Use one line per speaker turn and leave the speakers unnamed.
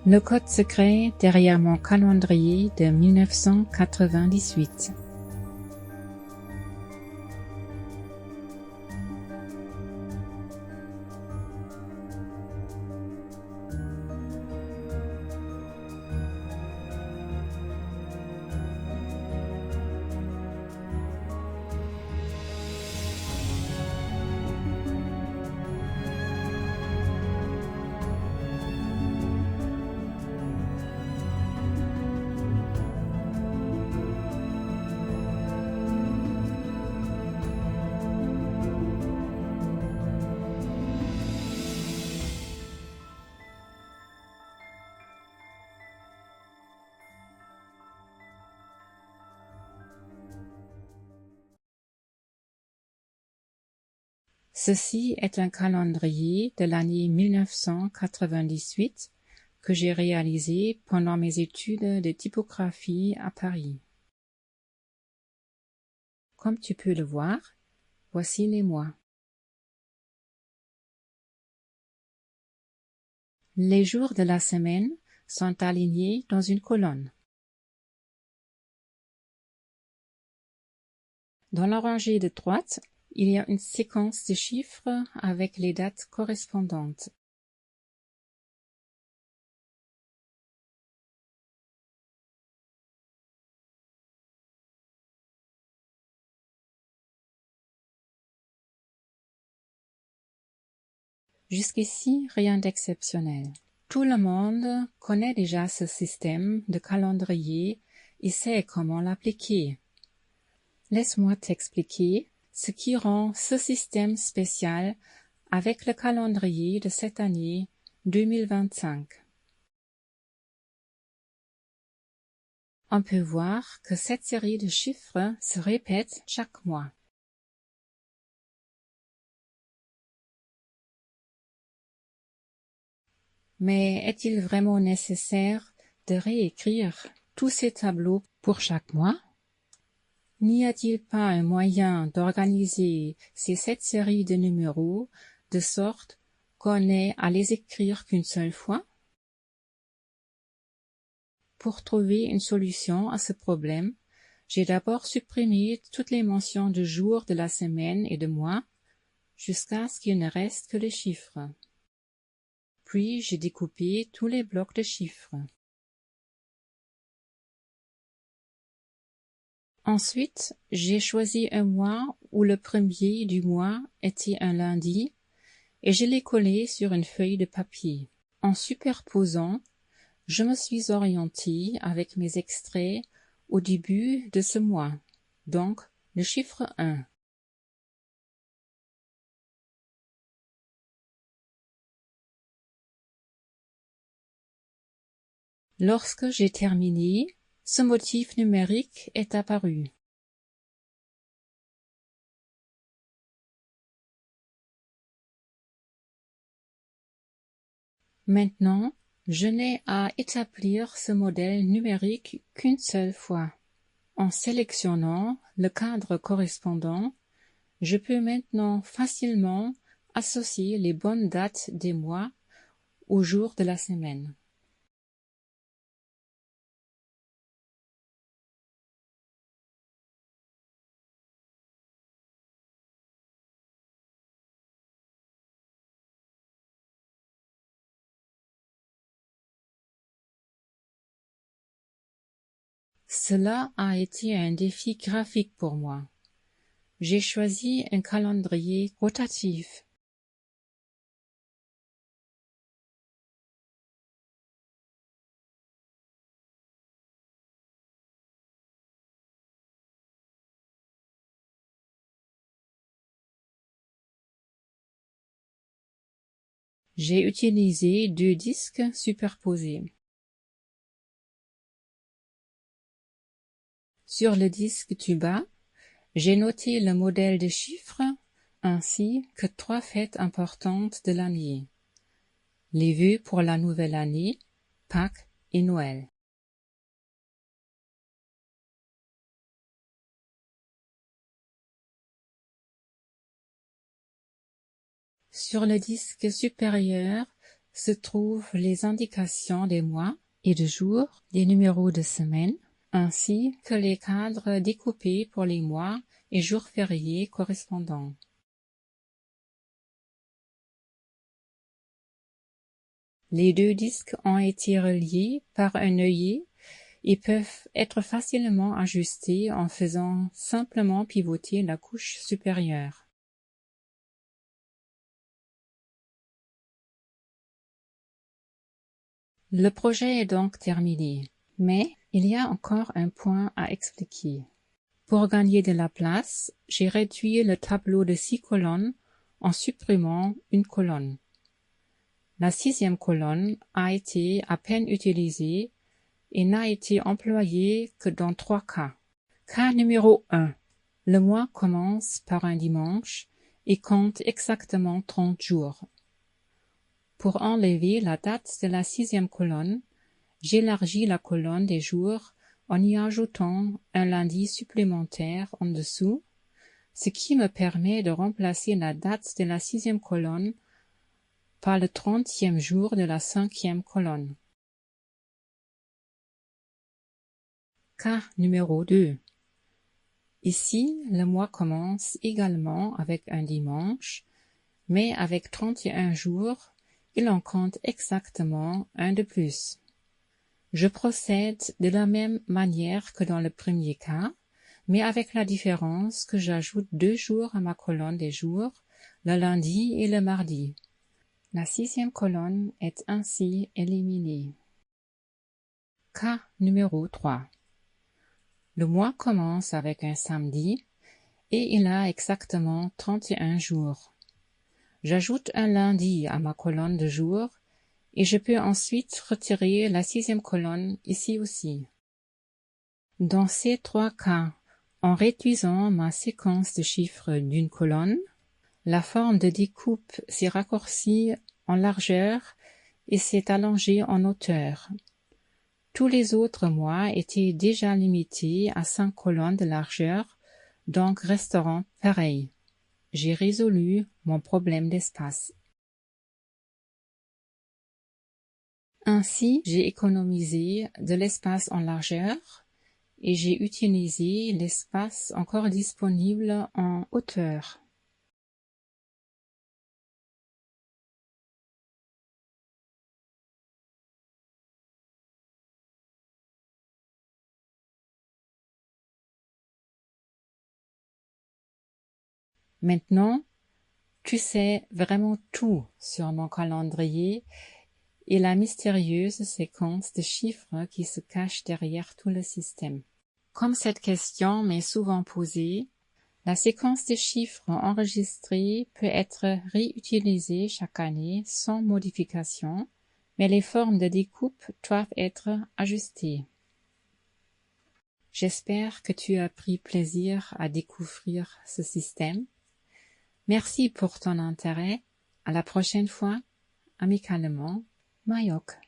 Le code secret derrière mon calendrier de 1998. Ceci est un calendrier de l'année 1998 que j'ai réalisé pendant mes études de typographie à Paris. Comme tu peux le voir, voici les mois. Les jours de la semaine sont alignés dans une colonne. Dans la rangée de droite, il y a une séquence de chiffres avec les dates correspondantes. Jusqu'ici, rien d'exceptionnel. Tout le monde connaît déjà ce système de calendrier et sait comment l'appliquer. Laisse-moi t'expliquer ce qui rend ce système spécial avec le calendrier de cette année 2025. On peut voir que cette série de chiffres se répète chaque mois. Mais est-il vraiment nécessaire de réécrire tous ces tableaux pour chaque mois? N'y a-t-il pas un moyen d'organiser ces 7 séries de numéros de sorte qu'on n'ait à les écrire qu'une seule fois? Pour trouver une solution à ce problème, j'ai d'abord supprimé toutes les mentions de jours de la semaine et de mois, jusqu'à ce qu'il ne reste que les chiffres. Puis j'ai découpé tous les blocs de chiffres. Ensuite, j'ai choisi un mois où le premier du mois était un lundi et je l'ai collé sur une feuille de papier. En superposant, je me suis orientée avec mes extraits au début de ce mois, donc le chiffre 1. Lorsque j'ai terminé, ce motif numérique est apparu. Maintenant, je n'ai à établir ce modèle numérique qu'une seule fois. En sélectionnant le cadre correspondant, je peux maintenant facilement associer les bonnes dates des mois aux jours de la semaine. Cela a été un défi graphique pour moi. J'ai choisi un calendrier rotatif. J'ai utilisé 2 disques superposés. Sur le disque du bas, j'ai noté le modèle de chiffres ainsi que 3 fêtes importantes de l'année. Les vœux pour la nouvelle année, Pâques et Noël. Sur le disque supérieur, se trouvent les indications des mois et de jours, des numéros de semaine, ainsi que les cadres découpés pour les mois et jours fériés correspondants. Les deux disques ont été reliés par un œillet et peuvent être facilement ajustés en faisant simplement pivoter la couche supérieure. Le projet est donc terminé, mais il y a encore un point à expliquer. Pour gagner de la place, j'ai réduit le tableau de 6 colonnes en supprimant une colonne. La 6e colonne a été à peine utilisée et n'a été employée que dans 3 cas. Cas numéro 1. Le mois commence par un dimanche et compte exactement 30 jours. Pour enlever la date de la 6e colonne, j'élargis la colonne des jours en y ajoutant un lundi supplémentaire en dessous, ce qui me permet de remplacer la date de la 6e colonne par le 30e jour de la 5e colonne. Cas numéro 2. Ici, le mois commence également avec un dimanche, mais avec 31 jours, il en compte exactement un de plus. Je procède de la même manière que dans le premier cas, mais avec la différence que j'ajoute 2 jours à ma colonne des jours, le lundi et le mardi. La 6e colonne est ainsi éliminée. Cas numéro 3. Le mois commence avec un samedi et il a exactement 31 jours. J'ajoute un lundi à ma colonne de jours et je peux ensuite retirer la 6e colonne ici aussi. Dans ces 3 cas, en réduisant ma séquence de chiffres d'une colonne, la forme de découpe s'est raccourcie en largeur et s'est allongée en hauteur. Tous les autres mois étaient déjà limités à 5 colonnes de largeur, donc resteront pareils. J'ai résolu mon problème d'espace. Ainsi, j'ai économisé de l'espace en largeur et j'ai utilisé l'espace encore disponible en hauteur. Maintenant, tu sais vraiment tout sur mon calendrier et la mystérieuse séquence de chiffres qui se cache derrière tout le système. Comme cette question m'est souvent posée, la séquence de chiffres enregistrés peut être réutilisée chaque année sans modification, mais les formes de découpe doivent être ajustées. J'espère que tu as pris plaisir à découvrir ce système. Merci pour ton intérêt. À la prochaine fois. Amicalement, Mayok.